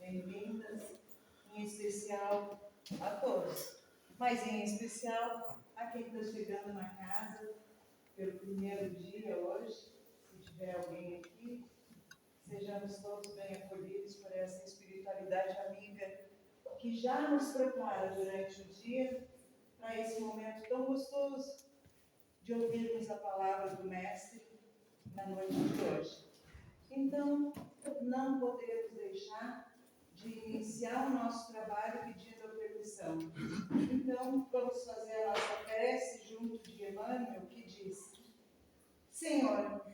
bem-vindas, em especial a todos, mas em especial a quem está chegando na casa pelo primeiro dia hoje. Se tiver alguém aqui, sejamos todos bem acolhidos por essa espiritualidade amiga que já nos prepara durante o dia para esse momento tão gostoso de ouvirmos a palavra do Mestre na noite de hoje. Então, não podemos deixar de iniciar o nosso trabalho pedindo a permissão. Então, vamos fazer a nossa prece junto de Emmanuel, que diz: Senhor,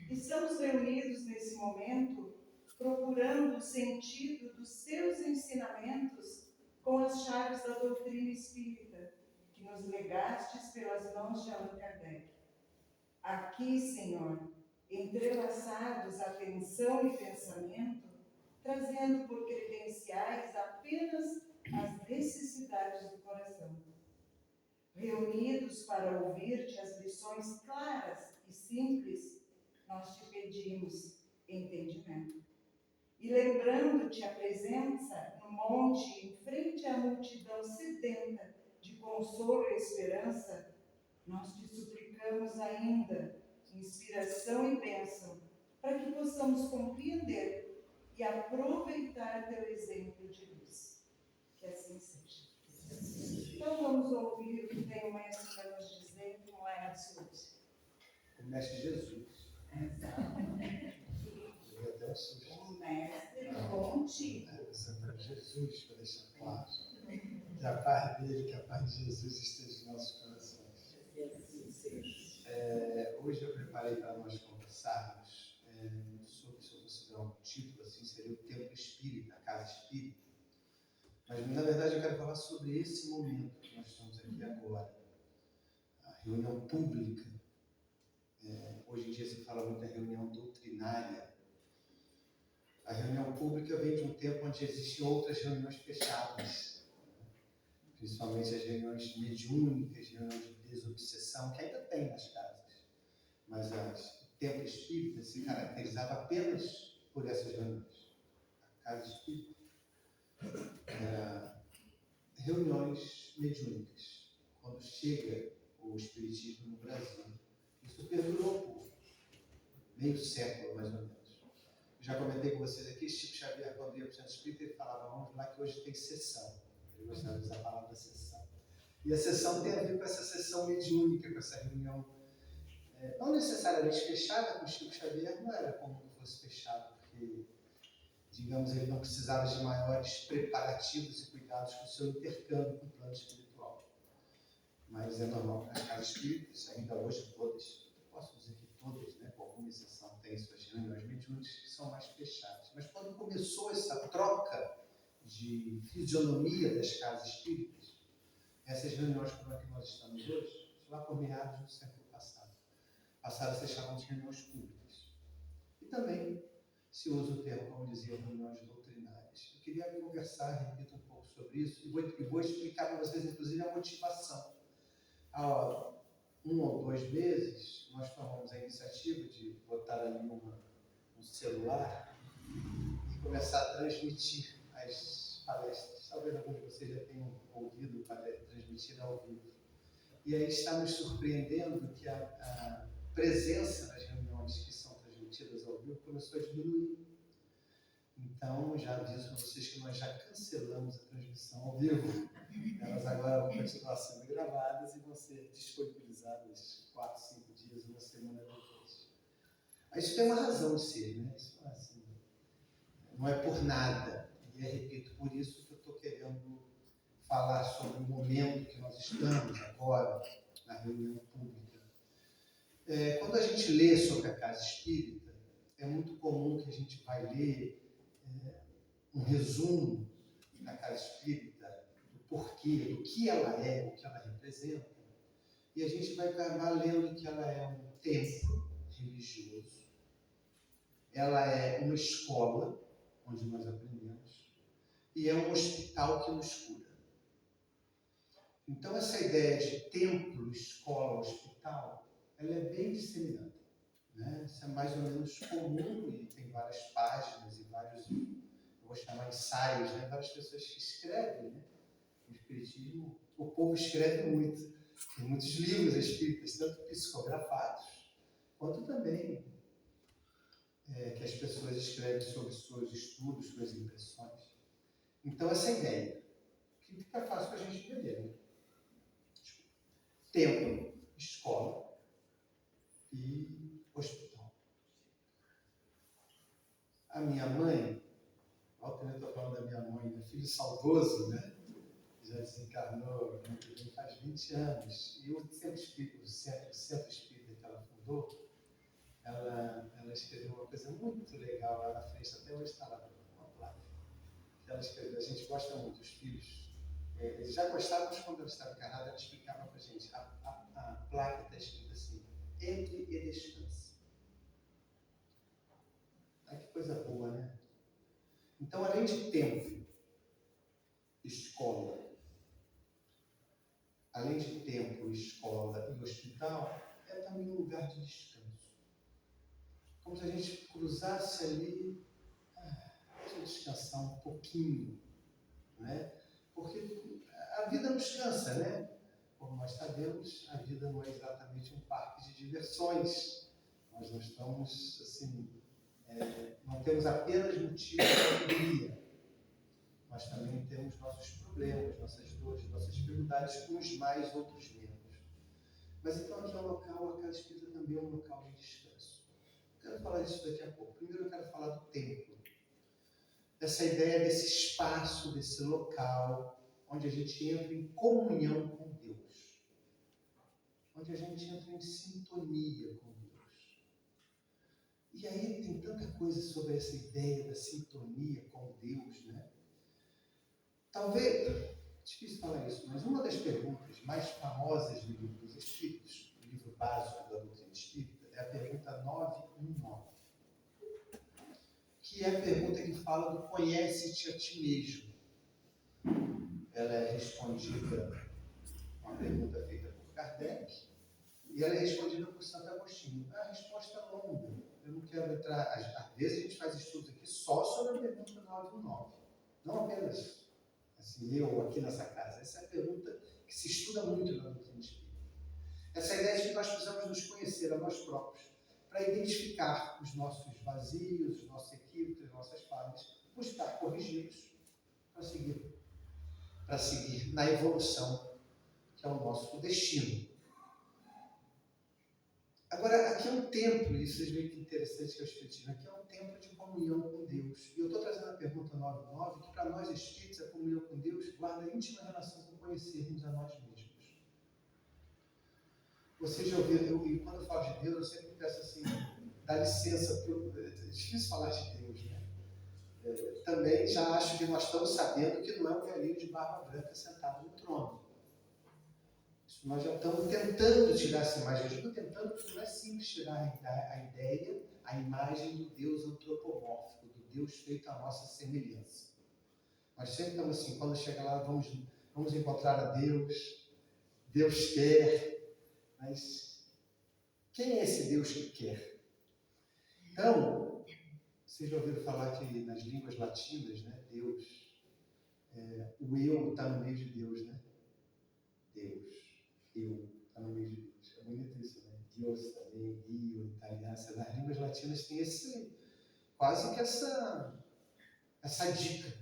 estamos reunidos nesse momento procurando o sentido dos seus ensinamentos com as chaves da doutrina espírita que nos legastes pelas mãos de Allan Kardec. Aqui, Senhor, entrelaçados atenção e pensamento, trazendo por credenciais apenas as necessidades do coração. Reunidos para ouvir-te as lições claras e simples, nós te pedimos entendimento. E lembrando-te a presença no monte, em frente à multidão sedenta de consolo e esperança, nós te suplicamos ainda inspiração e bênção, para que possamos compreender e aproveitar teu exemplo de luz. Que assim seja. Então vamos ouvir o que tem o Mestre para nos dizer, como é a sua. O Mestre Jesus. O Mestre contigo. Jesus, para deixar claro. Que a paz dele, que a paz de Jesus esteja em nossos corações. Hoje eu preparei para nós conversarmos sobre, se eu considerar um título assim, seria o Templo Espírita, a Casa Espírita. Mas, na verdade, eu quero falar sobre esse momento que nós estamos aqui agora. A reunião pública. Hoje em dia se fala muito da reunião doutrinária. A reunião pública vem de um tempo onde existiam outras reuniões fechadas. Principalmente as reuniões mediúnicas, reuniões de desobsessão, que ainda tem nas casas. Mas o templo espírita se caracterizava apenas por essas reuniões. A casa espírita era reuniões mediúnicas. Quando chega o espiritismo no Brasil, isso perdurou por meio século, mais ou menos. Eu já comentei com vocês aqui, Chico Xavier, quando ia para o centro espírita, ele falava, vamos lá que hoje tem sessão. Ele gostava de usar a palavra sessão. E a sessão tem a ver com essa sessão mediúnica, com essa reunião não necessariamente fechada, com o Chico Xavier não era como que fosse fechado, porque, digamos, ele não precisava de maiores preparativos e cuidados com o seu intercâmbio com o plano espiritual. Mas é normal que nas casas espíritas, ainda hoje todas, eu posso dizer que todas, né, com alguma exceção, têm suas reuniões mediúnicas que são mais fechadas. Mas quando começou essa troca de fisionomia das casas espíritas, essas reuniões como a que nós estamos hoje, lá por meados do século passado, passaram a ser chamadas de reuniões públicas. E também se usa o termo, como dizia, reuniões doutrinárias. Eu queria conversar, repito, um pouco sobre isso, e vou explicar para vocês, inclusive, a motivação. Há 1 ou 2 meses, nós tomamos a iniciativa de botar ali um celular e começar a transmitir as palestras. Talvez alguns de vocês já tenham ouvido transmitir ao vivo. E aí está nos surpreendendo que a presença nas reuniões que são transmitidas ao vivo começou a diminuir. Então, já aviso para vocês que nós já cancelamos a transmissão ao vivo. Elas agora vão continuar sendo gravadas e vão ser disponibilizadas 4, 5 dias, uma semana depois. Mas isso tem uma razão de ser, né? Isso não é assim, não é por nada. E repito, por isso que eu estou querendo falar sobre o momento que nós estamos agora na reunião pública. Quando a gente lê sobre a casa espírita, é muito comum que a gente vai ler um resumo da casa espírita, do porquê, do que ela é, o que ela representa, e a gente vai acabar lendo que ela é um templo religioso, ela é uma escola onde nós aprendemos, e é um hospital que nos cura. Então, essa ideia de templo, escola, hospital, ela é bem disseminada. Né? Isso é mais ou menos comum e tem várias páginas e vários... Eu vou chamar ensaios, né? Várias pessoas que escrevem, né? O Espiritismo, o povo escreve muito. Tem muitos livros espíritas, tanto psicografados, quanto também que as pessoas escrevem sobre seus estudos, suas impressões. Então, essa ideia, que fica fácil para a gente entender, né? Templo, escola e hospital. A minha mãe, eu estou falando da minha mãe, meu filho saudoso, né? Já desencarnou, faz 20 anos. E o centro espírita que ela fundou, ela escreveu uma coisa muito legal lá na frente, até hoje está lá uma placa. Ela escreveu, a gente gosta muito, os filhos. Eles já gostavam, mas quando ela estava encarnada, ela explicava para a gente. A placa está escrita assim: entre e descanse. Ah, que coisa boa, né? Então, além de templo, escola, além de templo, escola e hospital, é também um lugar de descanso. Como se a gente cruzasse ali, deixa eu descansar um pouquinho, né? Porque a vida nos cansa, né? Como nós sabemos, a vida não é exatamente um parque de diversões. Nós não estamos, assim, não temos apenas motivo de alegria. Nós também temos nossos problemas, nossas dores, nossas dificuldades, uns mais, outros menos. Mas então aqui é um local, a casa espírita também é um local de descanso. Quero falar disso daqui a pouco. Primeiro eu quero falar do templo. Dessa ideia desse espaço, desse local, onde a gente entra em comunhão com Deus. Onde a gente entra em sintonia com Deus. E aí tem tanta coisa sobre essa ideia da sintonia com Deus, né? Talvez, difícil falar isso, mas uma das perguntas mais famosas do Livro dos Espíritos, o livro básico da doutrina espírita, é a pergunta 919, que é a pergunta que fala do conhece-te a ti mesmo. Ela é respondida, uma pergunta feita por Kardec, e ela é respondida por Santo Agostinho. A resposta é longa, eu não quero entrar, às vezes a gente faz estudos aqui só sobre a pergunta 919, não apenas assim, eu aqui nessa casa. Essa é a pergunta que se estuda muito na doutrina espírita. Essa ideia de que nós precisamos nos conhecer a nós próprios para identificar os nossos vazios, os nossos equívocos, as nossas falhas, buscar corrigi-los para seguir na evolução, que é o nosso destino. Agora, aqui é um templo, e vocês veem que interessante que é o Espiritismo, aqui é um templo de comunhão com Deus. E eu estou trazendo a pergunta 99, que para nós espíritos, a comunhão com Deus guarda íntima relação com conhecermos a nós mesmos. Vocês já ouviram, e quando eu falo de Deus, eu sempre peço assim, dá licença, é difícil falar de Deus, né? Também já acho que nós estamos sabendo que não é um velhinho de barba branca sentado no trono. Nós já estamos tentando tirar essa imagem. Eu digo tentando porque não é simples tirar a ideia, a imagem do Deus antropomórfico, do Deus feito à nossa semelhança. Nós sempre estamos assim, quando chega lá, vamos encontrar a Deus, Deus quer, mas quem é esse Deus que quer? Então, vocês já ouviram falar que nas línguas latinas, né, Deus, o eu está no meio de Deus, né? Deus. Eu, está no meio de Deus. É bonito isso, né? Deus também, Dio, italiano. Nas línguas latinas tem quase que essa dica.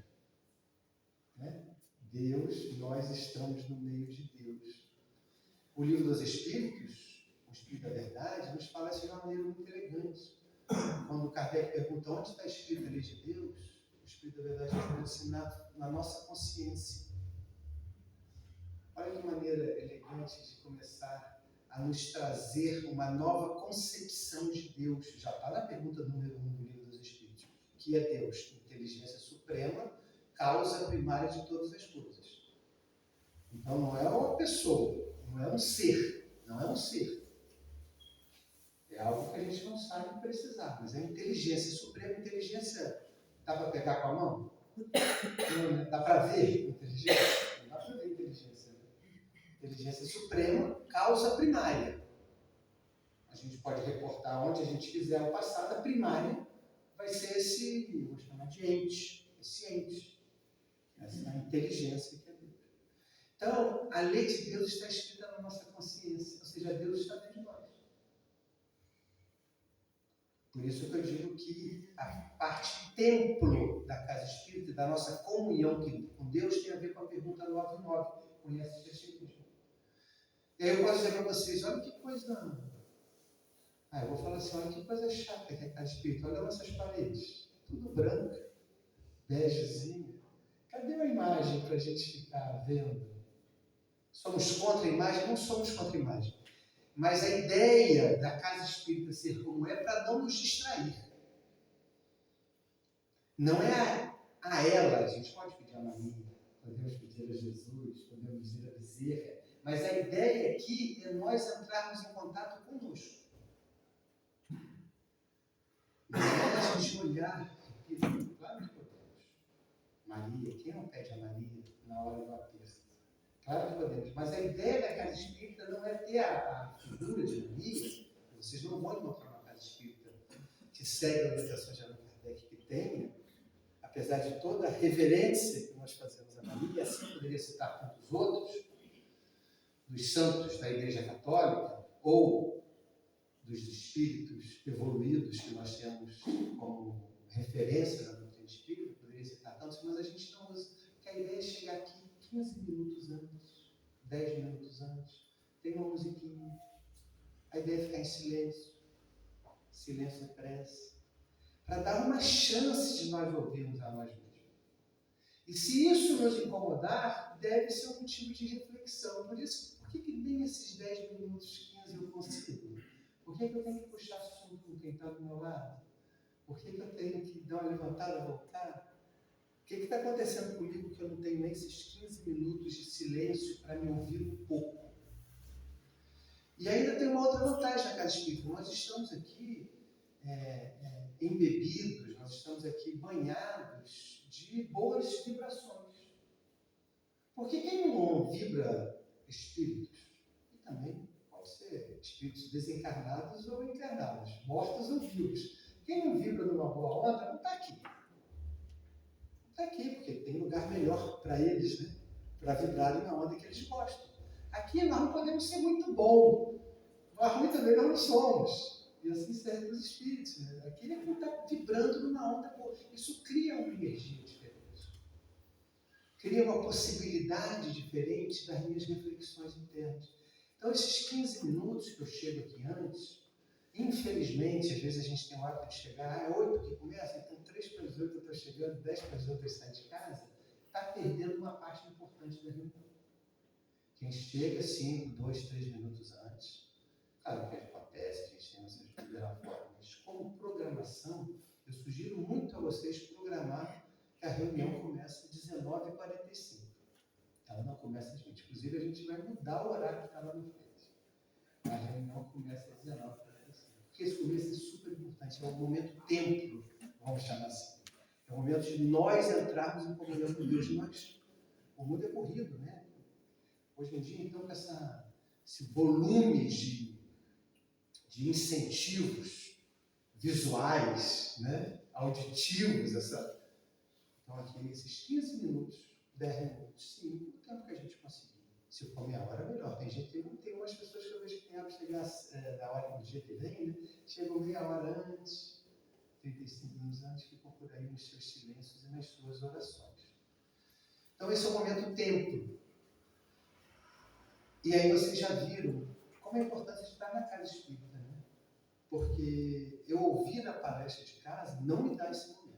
Né? Deus, nós estamos no meio de Deus. O Livro dos Espíritos, o Espírito da Verdade, nos fala isso de uma maneira muito elegante. Quando Kardec pergunta onde está escrita a lei de Deus, o Espírito da Verdade responde assim, na nossa consciência. Olha que maneira elegante de começar a nos trazer uma nova concepção de Deus. Já está na pergunta número 1 do Livro dos Espíritos. Que é Deus? Inteligência suprema, causa primária de todas as coisas. Então não é uma pessoa, não é um ser, não é um ser. É algo que a gente não sabe precisar, mas é inteligência suprema. Inteligência dá para pegar com a mão? Não, dá para ver inteligência? Não dá para ver inteligência. Inteligência suprema, causa primária. A gente pode reportar onde a gente quiser o passado, a primária vai ser esse, vou chamar de ente, onisciente, essa inteligência que é Deus. Então, a lei de Deus está escrita na nossa consciência, ou seja, Deus está dentro de nós. Por isso que eu digo que a parte templo da casa espírita, da nossa comunhão com Deus, tem a ver com a pergunta 99, conhece Jesus mesmo. E aí eu posso dizer para vocês, olha que coisa... eu vou falar assim, olha que coisa chata que é a casa espírita, olha nossas paredes, tudo branco, begezinho. Cadê a imagem para a gente ficar vendo? Somos contra a imagem? Não somos contra a imagem. Mas a ideia da casa espírita ser como é para não nos distrair. Não é a ela, a gente pode pedir a Maria, podemos pedir a Jesus, podemos pedir a Bezerra, mas a ideia aqui é nós entrarmos em contato conosco. E a gente olhar, claro que podemos. Maria, quem não pede a Maria na hora do aperto? Claro que podemos, mas a ideia da casa espírita não é ter a figura de Maria. Vocês não vão encontrar uma casa espírita que segue a orientação de Allan Kardec que tenha, apesar de toda a reverência que nós fazemos a Maria, e assim poderia citar tantos outros, dos santos da Igreja Católica, ou dos espíritos evoluídos que nós temos como referência na doutrina espírita, poderia citar tantos, mas a gente não usa, porque a ideia é chegar aqui 15 minutos antes, 10 minutos antes, tem uma musiquinha, a ideia é ficar em silêncio, silêncio é prece, para dar uma chance de nós ouvirmos a nós mesmos. E se isso nos incomodar, deve ser um motivo de reflexão. Por isso, por que nem esses 10 minutos, 15 eu consigo? Por que eu tenho que puxar assunto com quem está do meu lado? Por que eu tenho que dar uma levantada, voltar? O que está acontecendo comigo que eu não tenho nem esses 15 minutos de silêncio para me ouvir um pouco? E ainda tem uma outra vantagem na casa espírita. Nós estamos aqui embebidos, nós estamos aqui banhados de boas vibrações. Porque quem não vibra espíritos, e também pode ser espíritos desencarnados ou encarnados, mortos ou vivos. Quem não vibra numa boa onda não está aqui. Não está aqui, porque tem lugar melhor para eles, né? Para vibrarem na onda que eles gostam. Aqui nós não podemos ser muito bom, mas ruim também nós não somos. E assim serve para os espíritos. Né? Aqui ele está vibrando numa onda boa. Isso cria uma energia diferente. Cria uma possibilidade diferente das minhas reflexões internas. Então, esses 15 minutos que eu chego aqui antes, infelizmente, às vezes a gente tem o hábito de chegar, é 8 que começa, então 3 para as 8 eu estou chegando, 10 para as 8 eu saio de casa, está perdendo uma parte importante da reunião. Quem chega 5, 2, 3 minutos antes, claro que acontece, a gente tem essas primeiras formas, mas como programação, eu sugiro muito a vocês programar que a reunião começa às 19h45. Ela não começa às 20. Inclusive, a gente vai mudar o horário que está lá no frente. A reunião começa às 19h45. Porque esse começo é super importante, é um momento templo, vamos chamar assim. É o momento de nós entrarmos em comunhão com Deus. O mundo é corrido, né? Hoje em dia, então, com esse volume de incentivos visuais, né? Auditivos, então aqui esses 15 minutos, 10 minutos, sim, o tempo que a gente conseguir. Se for meia hora, melhor. Tem umas pessoas que eu vejo que tem a chegar da hora do dia que vem, né? Chegam meia hora antes, 35 minutos antes, ficam por aí nos seus silêncios e nas suas orações. Então esse é o momento tempo. E aí vocês já viram como é importante estar na casa espírita, né? Porque eu ouvir a palestra de casa não me dá esse momento.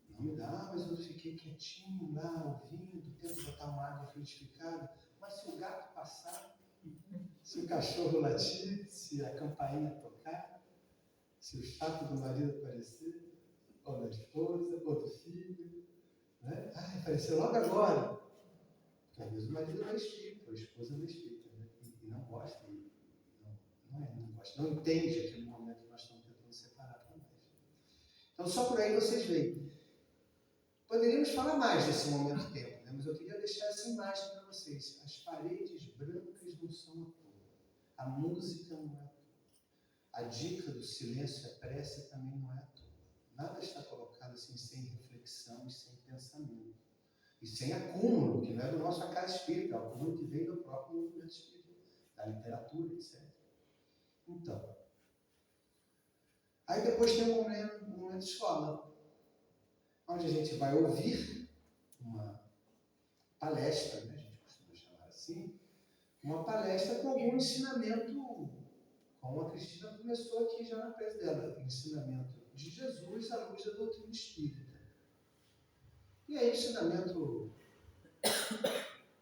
Não me dá, mas eu fiquei quietinho lá, ouvindo, tento botar uma água fluidificada. Mas se o gato passar, se o cachorro latir, se a campainha tocar, se o chato do marido aparecer, ou da esposa, ou do filho, né? Apareceu logo agora. Porque às vezes o marido não é espírita, ou a esposa não é espírita, né? E não gosta, não gosta, não entende aquele momento que nós estamos tentando separar para nós. Então, só por aí vocês veem. Poderíamos falar mais desse momento tempo, né? Mas eu queria deixar essa imagem para vocês. As paredes brancas não são à toa. A música não é à toa. A dica do silêncio e a prece também não é à toa. Nada está colocado assim sem reflexão. reflexão e sem pensamento. E sem acúmulo, que não é do nosso acaso espírita, é o acúmulo que vem do próprio movimento espírita, da literatura, etc. Então, aí depois tem um momento de escola, onde a gente vai ouvir uma palestra, né, a gente costuma chamar assim, uma palestra com algum ensinamento, como a Cristina começou aqui já na prece dela, ensinamento de Jesus à luz da doutrina espírita. E aí o ensinamento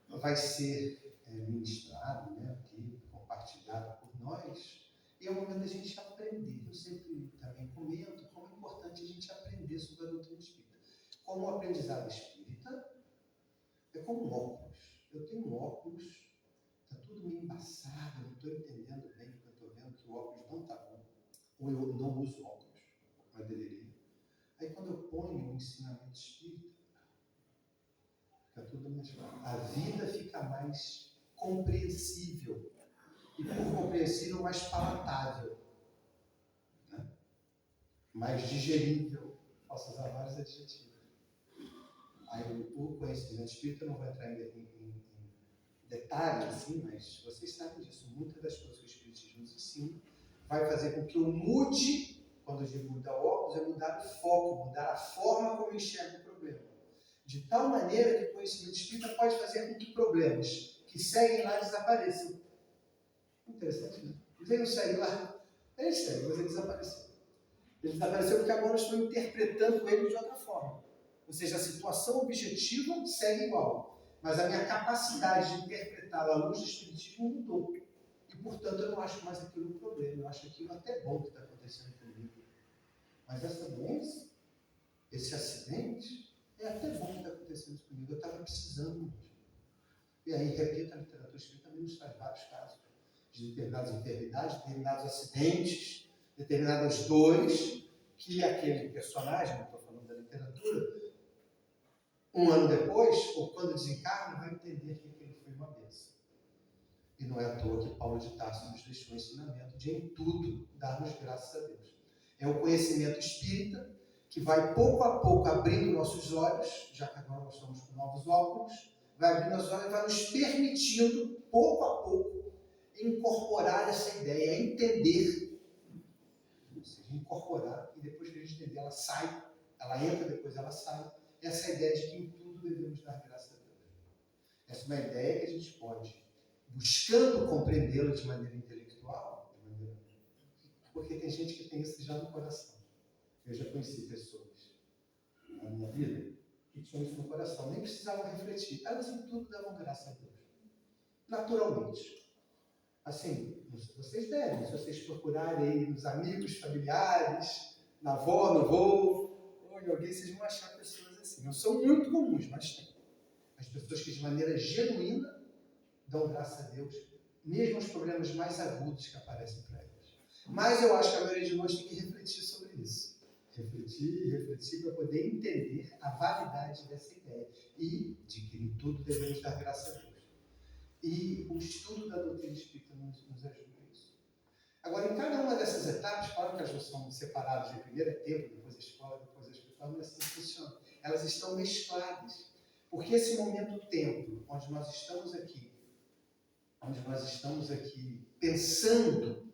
vai ser ministrado, né, aqui, compartilhado por nós, e é o momento da gente aprender. Eu sempre também comento como é importante a gente aprender sobre a doutrina espírita. Como o aprendizado espírita é como um óculos. Eu tenho um óculos, está tudo meio embaçado, eu não estou entendendo bem, porque eu estou vendo que o óculos não está bom, ou eu não uso óculos, mas deveria. Aí quando eu ponho o ensinamento espírita, fica tudo mais claro. A vida fica mais compreensível. E por compreensível, mais palatável. Né? Mais digerível. Posso usar vários adjetivos. Aí o conhecimento espírita, eu não vou entrar em detalhes, assim, mas vocês sabem disso. Muitas das coisas que o Espiritismo nos ensina vai fazer com que eu mude, quando eu digo mudar o óculos, é mudar o foco, mudar a forma como eu enxergo o problema. De tal maneira que o conhecimento espírita pode fazer com que problemas que seguem lá desapareçam. Interessante, né? Eles não seguem lá. Eles seguem, mas ele desapareceu. Ele desapareceu porque agora eu estou interpretando ele de outra forma. Ou seja, a situação objetiva segue igual, mas a minha capacidade de interpretá-la à luz do Espiritismo mudou. E, portanto, eu não acho mais aquilo um problema. Eu acho aquilo até bom que está acontecendo comigo. Mas essa doença, esse acidente, é até bom que está acontecendo comigo. Eu estava precisando mesmo. E aí, repito, a literatura espírita também nos traz vários casos de determinadas enfermidades, determinados acidentes, determinadas dores, que aquele personagem, não estou falando da literatura, um ano depois, ou quando desencarna, vai entender que aquilo foi uma bênção. E não é à toa que Paulo de Tarso nos deixou o ensinamento de em tudo darmos graças a Deus. É o conhecimento espírita que vai pouco a pouco abrindo nossos olhos, já que agora nós estamos com novos óculos, vai abrindo os olhos e vai nos permitindo, pouco a pouco, incorporar essa ideia, entender, ou seja, incorporar, e depois que a gente entender, ela sai, ela entra, depois ela sai, essa ideia de que em tudo devemos dar graças a Deus. Essa é uma ideia que a gente pode, buscando compreendê-la de maneira intelectual, porque tem gente que tem isso já no coração. Eu já conheci pessoas na minha vida que tinham isso no coração, nem precisavam refletir, elas em tudo davam graças a Deus, naturalmente. Assim, vocês devem, se vocês procurarem aí nos amigos, familiares, na avó, no avô, ou em alguém, vocês vão achar pessoas assim. Não são muito comuns, mas tem. As pessoas que de maneira genuína dão graças a Deus, mesmo os problemas mais agudos que aparecem para elas. Mas eu acho que a maioria de nós tem que refletir sobre isso. Refletir para poder entender a validade dessa ideia e de que em tudo devemos dar graças a Deus. E o estudo da doutrina espírita nos ajuda a isso. Agora, em cada uma dessas etapas, claro que elas não são separadas, de primeiro é tempo, depois a escola, depois a espiritual, não é assim que funciona. Elas estão mescladas. Porque esse momento tempo, onde nós estamos aqui pensando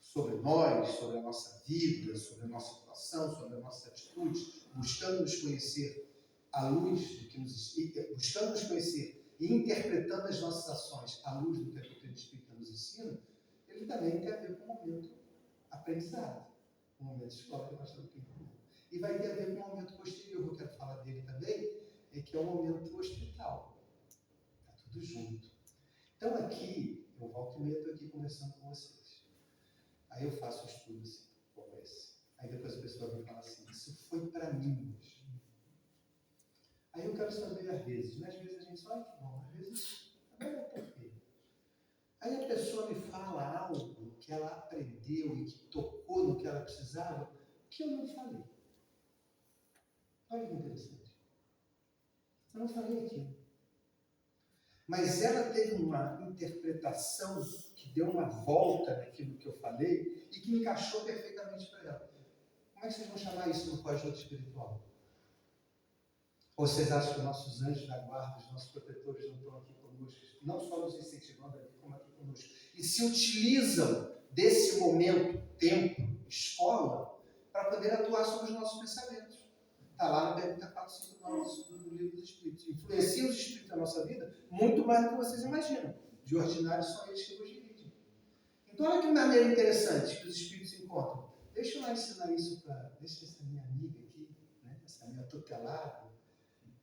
sobre nós, sobre a nossa vida, sobre a nossa situação, sobre a nossa atitude, buscando nos conhecer à luz do que nos buscando nos conhecer e interpretando as nossas ações à luz do que a doutrina espírita nos ensina, ele também tem a ver com o momento aprendizado, o momento escola que nós estamos tendo. E vai ter a ver com o momento posterior, que eu quero falar dele também, que é o momento hospital. Está tudo junto. Então aqui, eu volto e meia, estou aqui conversando com vocês. Aí eu faço um estudo assim, como esse. Aí depois a pessoa vem falar assim, isso foi para mim hoje. Aí eu quero saber às vezes, né? Às vezes a gente só, que bom, às vezes, agora por quê? Aí a pessoa me fala algo que ela aprendeu e que tocou no que ela precisava, que eu não falei. Olha que interessante. Eu não falei aquilo. Mas ela teve uma interpretação que deu uma volta naquilo que eu falei e que encaixou perfeitamente para ela. Como é que vocês vão chamar isso no coadjuvante espiritual? Ou vocês acham que nossos anjos da guarda, os nossos protetores não estão aqui conosco, não só nos incentivando aqui, como aqui conosco, e se utilizam desse momento, tempo, escola, para poder atuar sobre os nossos pensamentos? Está lá na pergunta 459 do Livro dos Espíritos. Influenciam os Espíritos na nossa vida muito mais do que vocês imaginam. De ordinário, são eles que nos dirigem. Então, olha que maneira interessante que os Espíritos encontram. Deixa eu lá ensinar isso para... Deixa essa minha amiga aqui, né? Essa minha tutelada,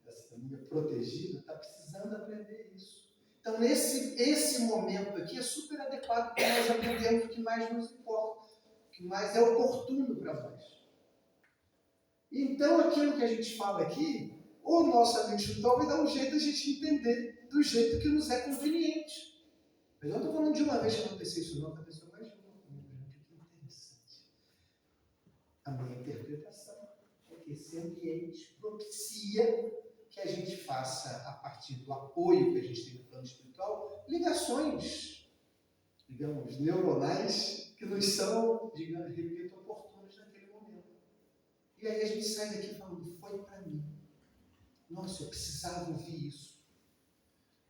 essa minha protegida, está precisando aprender isso. Então, esse momento aqui é super adequado para nós aprendermos o que mais nos importa, o que mais é oportuno para nós. Então, aquilo que a gente fala aqui, o nosso amigo espiritual vai dar um jeito de a gente entender do jeito que nos é conveniente. Mas eu não estou falando de uma vez que aconteceu isso, não, aconteceu mais de uma comigo. Que interessante. A minha interpretação é que esse ambiente propicia que a gente faça, a partir do apoio que a gente tem no plano espiritual, ligações, digamos, neuronais, que nos são, digamos, repito, oportunas naquele momento. E aí a gente sai daqui falando, foi para mim. Nossa, eu precisava ouvir isso.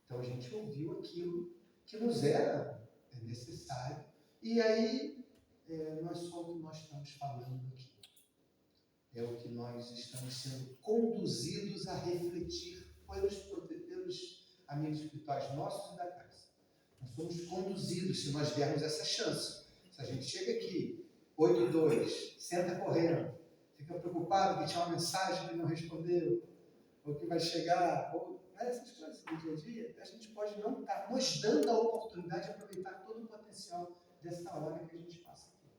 Então a gente ouviu aquilo que nos era necessário. E aí, nós estamos falando aqui. É o que nós estamos sendo conduzidos a refletir pelos amigos espirituais nossos e da casa. Nós somos conduzidos, se nós dermos essa chance. Se a gente chega aqui, 8:02, senta correndo, fica preocupado que tinha uma mensagem que não respondeu, ou que vai chegar, ou essas coisas do dia a dia, a gente pode não estar nos dando a oportunidade de aproveitar todo o potencial dessa hora que a gente passa aqui.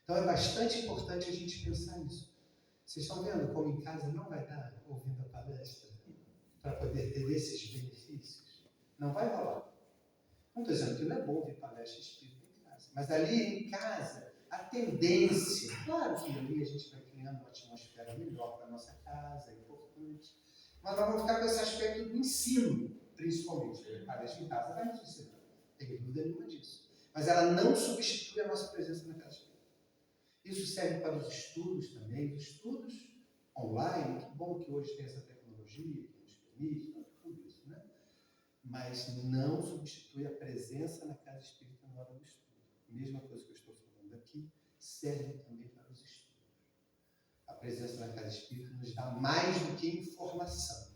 Então é bastante importante a gente pensar nisso. Vocês estão vendo como em casa não vai dar ouvindo a palestra para poder ter esses benefícios? Não vai rolar. Não estou dizendo que não é bom ouvir palestra espírita em casa, mas ali em casa, a tendência, claro que ali a gente vai criando uma atmosfera melhor para a nossa casa, é importante, mas nós vamos ficar com esse aspecto do ensino, principalmente. A palestra em casa vai nos ensinar, não tem dúvida nenhuma disso. Mas ela não substitui a nossa presença na casa espírita. Isso serve para os estudos também, os estudos online, que bom que hoje tem essa tecnologia, que nos permite, tudo isso, né? Mas não substitui a presença na casa espírita na hora do estudo. A mesma coisa que eu estou falando aqui serve também para os estudos. A presença na casa espírita nos dá mais do que informação.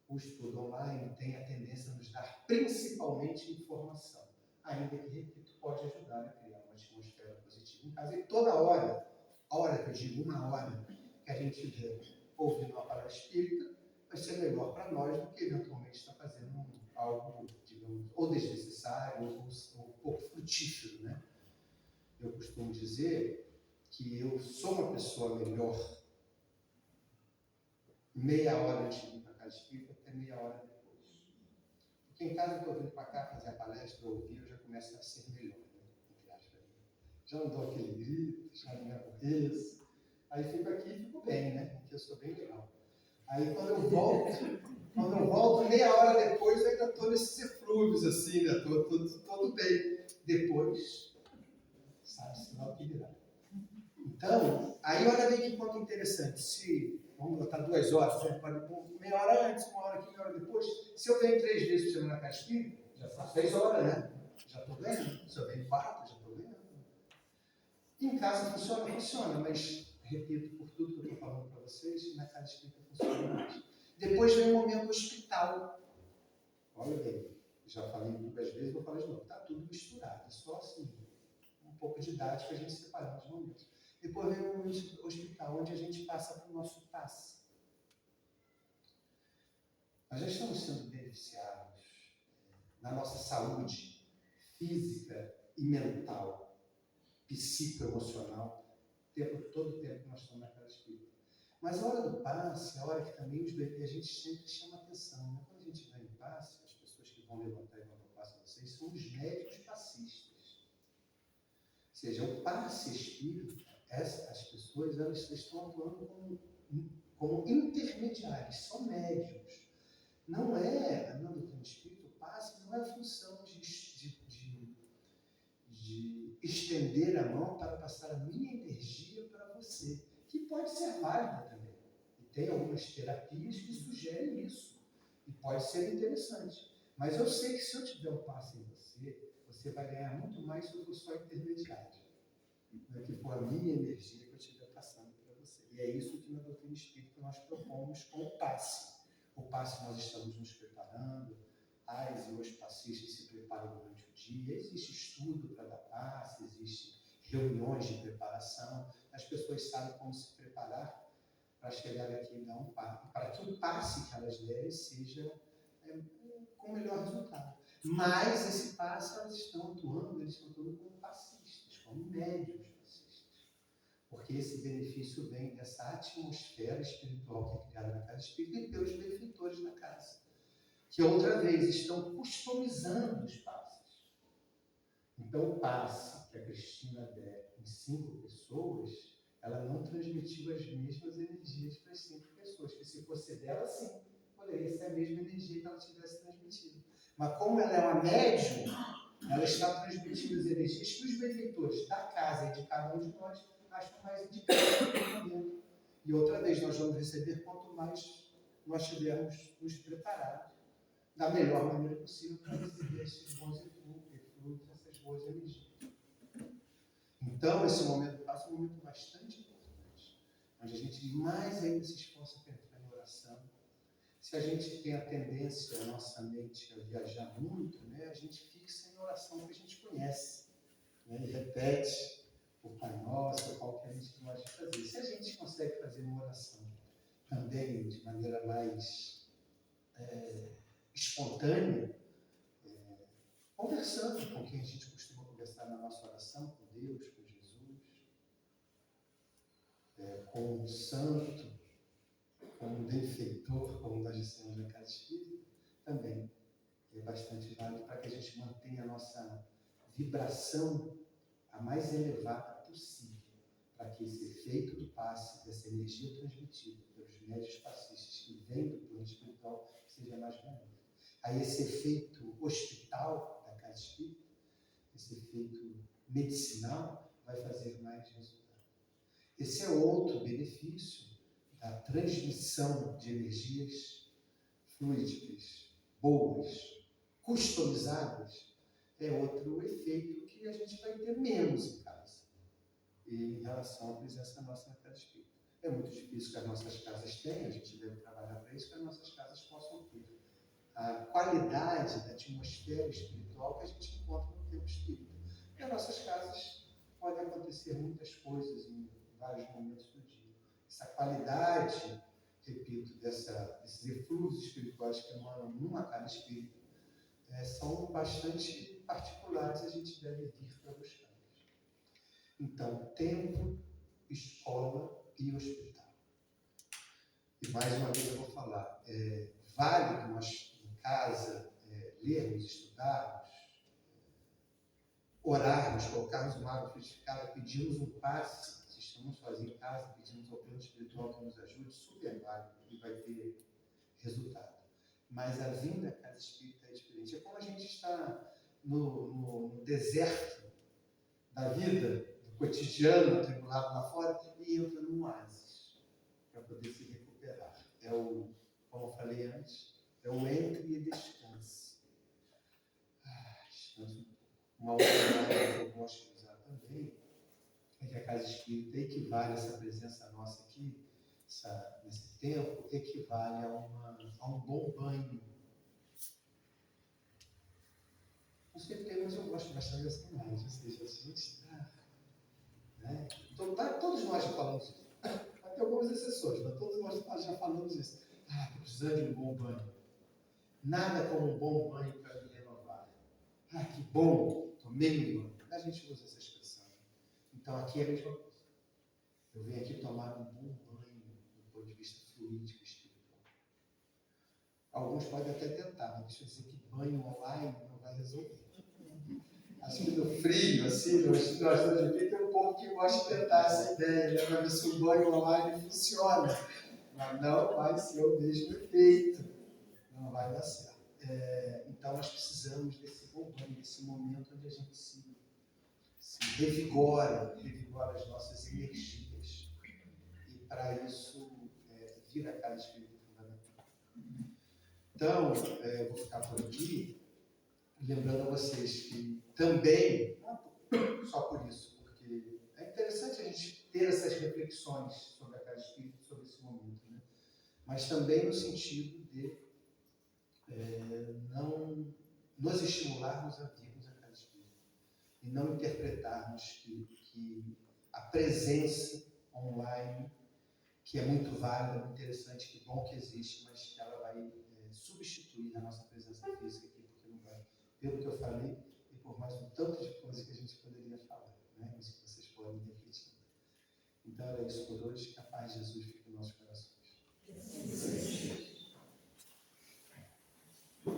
O estudo online tem a tendência a nos dar principalmente informação, ainda que, repito, pode ajudar a criar uma atmosfera positiva em casa. E toda hora, a hora que eu digo uma hora, que a gente estiver ouvindo uma palavra espírita, vai ser melhor para nós do que eventualmente estar fazendo algo, digamos, ou desnecessário, ou pouco frutífero, né? Eu costumo dizer que eu sou uma pessoa melhor meia hora antes de ir para a casa espírita até meia hora depois. Porque em casa eu estou vindo para cá fazer a palestra, ouvir, eu já começo a ser melhor, né? Já não dou aquele grito, já não me aborreço. Aí fico aqui e fico bem, né? Porque eu sou bem legal. Aí quando eu volto meia hora depois, eu ainda estou nesses eflúvios assim, né? Estou todo bem. Depois, sabe-se lá o que virá. Então, aí olha bem que ponto interessante. Se, vamos botar 2 horas, né? Meia hora antes, 1 hora aqui, 1 hora depois. Se eu venho 3 vezes por semana na casa espírita, já faço 6 horas, né? Já estou ganhando. Se eu venho 4, já estou ganhando. Em casa funciona, mas, repito, por tudo que eu estou falando para vocês, na casa espírita funciona mais. Depois vem o momento hospital. Olha bem, já falei muitas vezes, vou falar de novo. Está tudo misturado, é só assim, um pouco didático a gente separar os momentos. Depois vem o momento hospital, onde a gente passa para o nosso passe. Nós já estamos sendo beneficiados na nossa saúde física e mental, psicoemocional, todo o tempo que nós estamos na casa espírita. Mas a hora do passe, a hora que também os bebês, a gente sempre chama atenção, né? Quando a gente vai em passe, as pessoas que vão levantar e vão dar passe a vocês são os médicos passistas. Ou seja, o passe espírita, as pessoas, elas estão atuando como intermediários, são médiums. Não é, na doutrina espírita, o passe não é a função de estender a mão para passar a minha energia para você, que pode ser válida também. E Tem algumas terapias que sugerem isso. E pode ser interessante. Mas eu sei que se eu tiver um passe em você, você vai ganhar muito mais se eu for só intermediário. Não é que for a minha energia que eu estiver passando para você. E é isso que na doutrina espírita nós propomos com o passe. O passe nós estamos nos preparando, as e os passistas se preparam durante o dia, existe estudo para dar passe, existe reuniões de preparação, as pessoas sabem como se preparar para chegar aqui e dar um passe, para que o passe que elas derem seja com o melhor resultado. Mas esse passe eles estão atuando como passistas, como médios passistas. Porque esse benefício vem dessa atmosfera espiritual que é criada na casa espírita e pelos benfeitores da casa, que outra vez estão customizando os passes. Então o passe que a Cristina der em 5 pessoas, ela não transmitiu as mesmas energias para as 5 pessoas, que se fosse dela, sim, poderia ser a mesma energia que ela tivesse transmitido. Mas como ela é uma médium, ela está transmitindo as energias que os benfeitores da casa e de cada um de nós acham mais indicadas naquele momento. E outra vez, nós vamos receber quanto mais nós tivermos nos preparado da melhor maneira possível para receber esses bons eflutos, essas boas energias. Então, esse momento passa um momento bastante importante, onde a gente mais ainda se esforça para entrar em oração. Se a gente tem a tendência, a nossa mente, a viajar muito, né, a gente fixa em oração que a gente conhece, né, e repete o Pai Nosso, qualquer que nós de fazer. Se a gente consegue fazer uma oração também de maneira mais espontânea, conversando com quem a gente costuma conversar na nossa oração, com Deus, com Jesus, com o santo, com o benfeitor, como nós dissemos na casa espírita, também é bastante válido para que a gente mantenha a nossa vibração a mais elevada possível, para que esse efeito do passe, dessa energia transmitida pelos médios passistas que vêm do plano espiritual, seja mais benéfico. Aí esse efeito hospital da casa espírita, esse efeito medicinal, vai fazer mais resultado. Esse é outro benefício da transmissão de energias fluídicas, boas, customizadas, é outro efeito que a gente vai ter menos em casa, em relação à presença nossa na casa espírita. É muito difícil que as nossas casas tenham, a gente deve trabalhar para isso, que as nossas casas possam ter a qualidade da atmosfera espiritual que a gente encontra no tempo espírita. E as nossas casas podem acontecer muitas coisas em vários momentos do dia. Essa qualidade, repito, desses eflusos espirituais que emanam numa casa espírita, são bastante particulares e a gente deve vir para buscá-los. Então, templo, escola e hospital. E mais uma vez eu vou falar, válido nós em casa lermos, estudarmos, orarmos, colocarmos uma água frutificada, pedimos um passe, se estamos sozinhos em casa, pedimos ao plano espiritual que nos ajude, super válido e vai ter resultado. Mas a vinda à casa espírita é diferente. É como a gente está no deserto da vida, do cotidiano, atribulado lá fora, e entra num oásis para poder se recuperar. Como eu falei antes, é o entre e descanse. Descanse. Uma outra palavra que eu gosto de usar também é que a casa espírita equivale, essa presença nossa aqui, nesse tempo, equivale a um bom banho. Não sei porque, mas eu gosto bastante dessa imagem. Ou seja, a gente está. Né? Então, todos nós já falamos isso. Até algumas exceções, mas todos nós já falamos isso. Estou precisando de um bom banho. Nada como um bom banho para me renovar. Que bom, tomei um banho. A gente usa essa expressão. Então, aqui é a mesma coisa. Eu venho aqui tomar um bom banho do ponto de vista fluídico espiritual. Alguns podem até tentar, mas deixa eu dizer que banho online não vai resolver. Acho que no frio, assim, nós estamos de frio, tem um povo que gosta de tentar essa ideia, né? Para ver se o banho online funciona. Mas não vai ser o mesmo efeito. Não vai dar certo. Então, nós precisamos desse bom banho, desse momento onde a gente se revigora as nossas energias. E para isso, vir à Então, vou ficar por aqui, lembrando a vocês que também, não só por isso, porque é interessante a gente ter essas reflexões sobre a casa espírita, sobre esse momento, né? Mas também no sentido de não nos estimularmos a virmos a casa espírita e não interpretarmos que a presença online, que é muito válida, muito interessante, que bom que existe, mas que ela vai substituir a nossa presença física aqui, porque não vai, pelo que eu falei, e por mais um tanto de coisa que a gente poderia falar, né? Mas que vocês podem refletir. Então era isso por hoje, que a paz de Jesus fique nos nossos corações.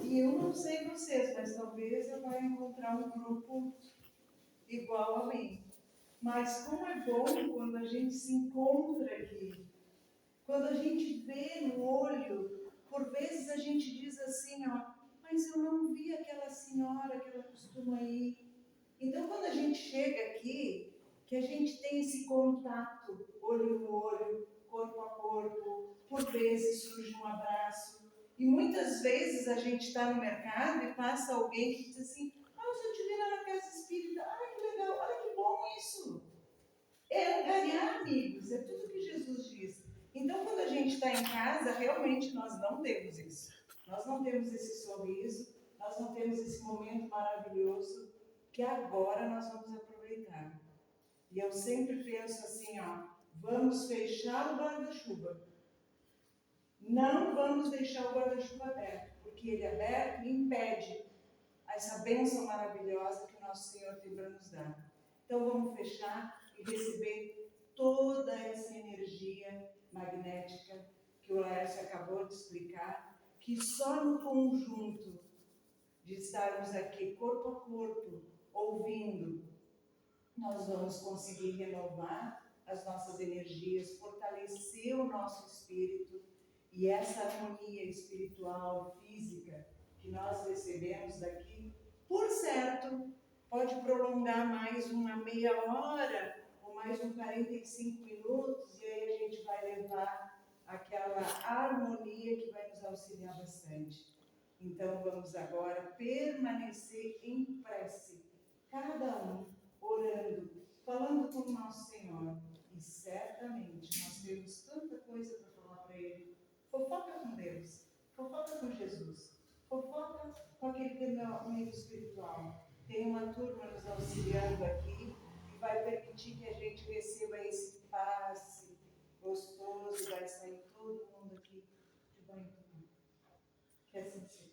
E eu não sei vocês, mas talvez eu vá encontrar um grupo igual a mim. Mas como é bom quando a gente se encontra aqui, quando a gente vê no olho, por vezes a gente diz assim, ó, mas eu não vi aquela senhora que ela costuma ir. Então quando a gente chega aqui, que a gente tem esse contato, olho no olho, corpo a corpo, por vezes surge um abraço. E muitas vezes a gente está no mercado e passa alguém que diz assim, se eu te vi lá na casa espírita, ai que legal, olha que bom isso. É angariar amigos, é tudo que Jesus diz. Então, quando a gente está em casa, realmente nós não temos isso. Nós não temos esse sorriso, nós não temos esse momento maravilhoso que agora nós vamos aproveitar. E eu sempre penso assim, ó, vamos fechar o guarda-chuva. Não vamos deixar o guarda-chuva aberto, porque ele aberto impede essa bênção maravilhosa que o nosso Senhor tem para nos dar. Então vamos fechar e receber toda essa energia magnética que o Laércio acabou de explicar, que só no conjunto de estarmos aqui corpo a corpo, ouvindo, nós vamos conseguir renovar as nossas energias, fortalecer o nosso espírito e essa harmonia espiritual, física, que nós recebemos daqui, por certo, pode prolongar mais uma meia hora ou mais uns 45 minutos e aí a gente vai levar aquela harmonia que vai nos auxiliar bastante. Então vamos agora permanecer em prece, cada um orando, falando com o nosso Senhor. E certamente nós temos tanta coisa para falar para Ele. Fofoca com Deus, fofoca com Jesus, fofoca com aquele que é meu amigo espiritual. Tem uma turma nos auxiliando aqui que vai permitir que a gente receba esse passe gostoso, vai sair todo mundo aqui de banho. Que assim seja.